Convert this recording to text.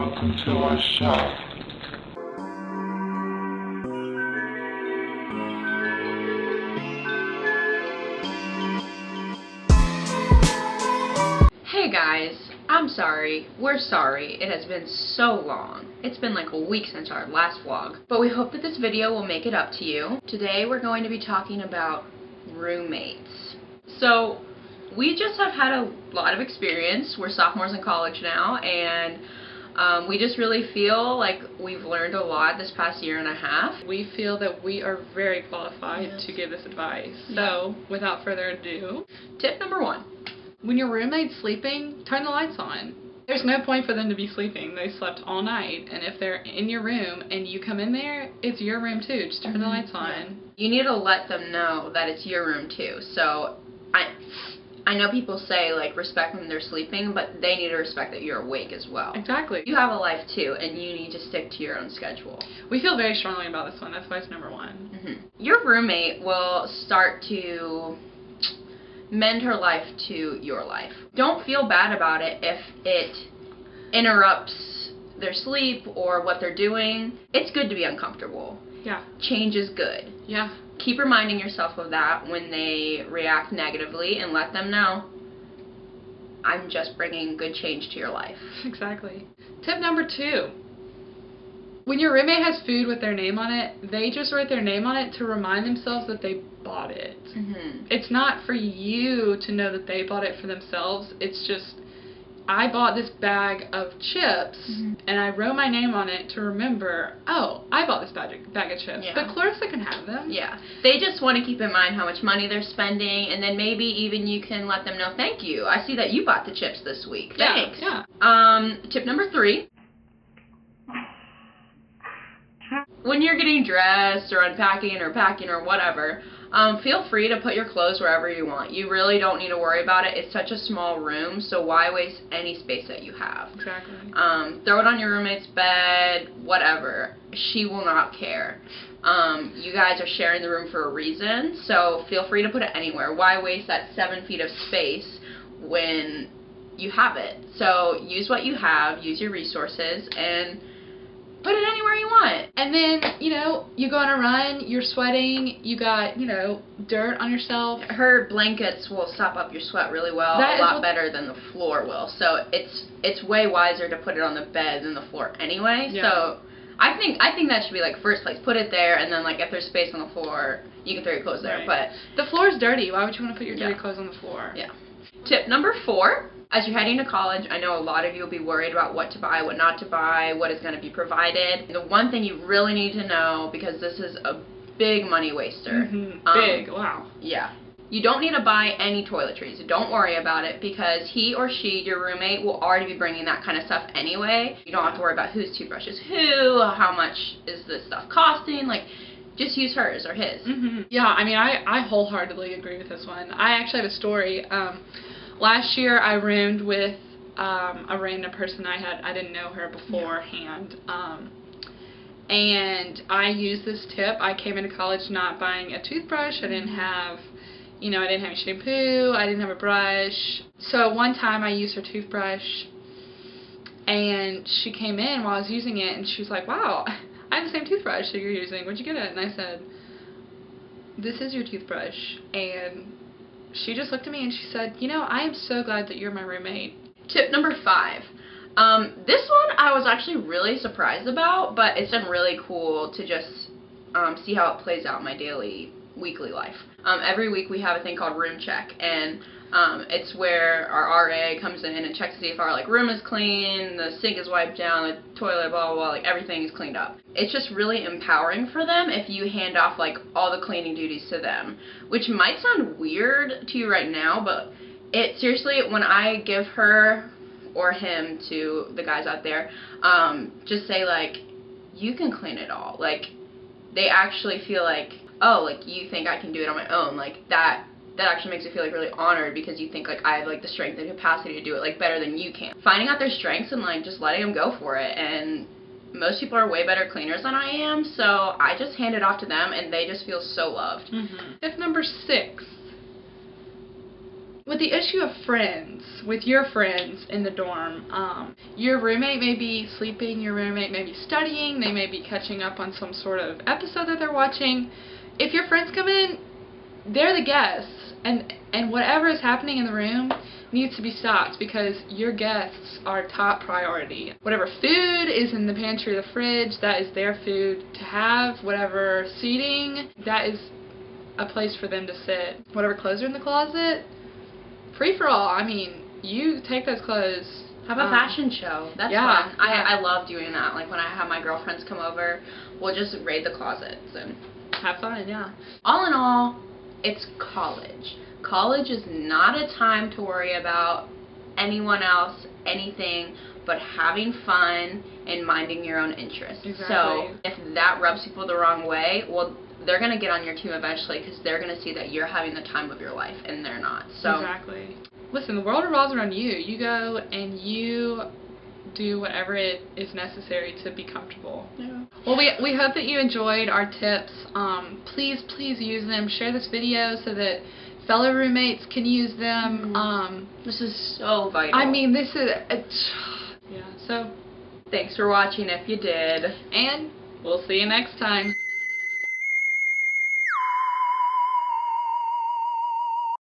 Welcome to our shop. Hey guys, I'm sorry. We're sorry. It has been so long. It's been like a week since our last vlog. But we hope that this video will make it up to you. Today we're going to be talking about roommates. So, we just have had a lot of experience. We're sophomores in college now, and we just really feel like we've learned a lot this past year and a half. We feel that we are very qualified to give this advice. So, without further ado, tip number 1. When your roommate's sleeping, turn the lights on. There's no point for them to be sleeping. They slept all night, and if they're in your room and you come in there, it's your room too. Just turn the lights on. You need to let them know that it's your room too. So, I know people say, like, respect when they're sleeping, but they need to respect that you're awake as well. Exactly. You have a life, too, and you need to stick to your own schedule. We feel very strongly about this one. That's why it's number 1. Mm-hmm. Your roommate will start to mend her life to your life. Don't feel bad about it if it interrupts their sleep or what they're doing. It's good to be uncomfortable. Yeah. Change is good. Yeah. Keep reminding yourself of that when they react negatively and let them know, I'm just bringing good change to your life. Exactly. Tip number 2. When your roommate has food with their name on it, they just write their name on it to remind themselves that they bought it. Mm-hmm. It's not for you to know that they bought it for themselves. It's just, I bought this bag of chips, and I wrote my name on it to remember, oh, I bought this bag of chips. Yeah. But Clarissa can have them. Yeah. They just want to keep in mind how much money they're spending, and then maybe even you can let them know, thank you. I see that you bought the chips this week. Thanks. Yeah. Tip number 3. When you're getting dressed or unpacking or packing or whatever, feel free to put your clothes wherever you want. You really don't need to worry about it. It's such a small room, so why waste any space that you have? Exactly. Throw it on your roommate's bed, whatever. She will not care. You guys are sharing the room for a reason, so feel free to put it anywhere. Why waste that 7 feet of space when you have it? So use what you have, use your resources, and put it anywhere you want. And then, you go on a run, you're sweating, you got, dirt on yourself. Her blankets will sop up your sweat really well, a lot better than the floor will. So it's way wiser to put it on the bed than the floor anyway. Yeah. So I think that should be like first place. Put it there, and then like if there's space on the floor, you can throw your clothes there. Right. But the floor is dirty. Why would you want to put your dirty clothes on the floor? Yeah. Tip number 4. As you're heading to college, I know a lot of you will be worried about what to buy, what not to buy, what is going to be provided. The one thing you really need to know, because this is a big money waster. Big, wow. Yeah. You don't need to buy any toiletries. Don't worry about it, because he or she, your roommate, will already be bringing that kind of stuff anyway. You don't have to worry about whose toothbrush is who, how much is this stuff costing, like, just use hers or his. Yeah, I mean, I wholeheartedly agree with this one. I actually have a story. Last year, I roomed with a random person I didn't know her beforehand, and I used this tip. I came into college not buying a toothbrush. I didn't have, I didn't have any shampoo. I didn't have a brush. So one time, I used her toothbrush, and she came in while I was using it, and she was like, "Wow, I have the same toothbrush that you're using. Where'd you get it?" And I said, "This is your toothbrush," and she just looked at me and she said, I am so glad that you're my roommate. Tip number 5. This one I was actually really surprised about, but it's been really cool to just see how it plays out in my weekly life. Every week we have a thing called room check, and it's where our RA comes in and checks to see if our room is clean, the sink is wiped down, the toilet, blah, blah, blah, everything is cleaned up. It's just really empowering for them if you hand off all the cleaning duties to them, which might sound weird to you right now, but it seriously, when I give her or him to the guys out there, just say you can clean it all. They actually feel oh, you think I can do it on my own, that actually makes me feel really honored, because you think I have the strength and capacity to do it better than you can. Finding out their strengths and just letting them go for it, and most people are way better cleaners than I am, so I just hand it off to them and they just feel so loved. Tip number 6. with the issue of friends, with your friends in the dorm, your roommate may be sleeping, your roommate may be studying, they may be catching up on some sort of episode that they're watching. If your friends come in, they're the guests, and whatever is happening in the room needs to be stopped because your guests are top priority. Whatever food is in the pantry or the fridge, that is their food to have. Whatever seating, that is a place for them to sit. Whatever clothes are in the closet, free for all. I mean, you take those clothes. Have a fashion show. That's yeah, fun. Yeah. I love doing that. Like when I have my girlfriends come over, we'll just raid the closets and have fun, yeah. All in all, it's college. College is not a time to worry about anyone else, anything, but having fun and minding your own interests. Exactly. So if that rubs people the wrong way, well, they're going to get on your team eventually because they're going to see that you're having the time of your life and they're not. So exactly. Listen, the world revolves around you. You go and you do whatever it is necessary to be comfortable. Yeah. Well, we hope that you enjoyed our tips. Please use them. Share this video so that fellow roommates can use them. This is so vital. I mean, this is yeah. So thanks for watching if you did. And we'll see you next time.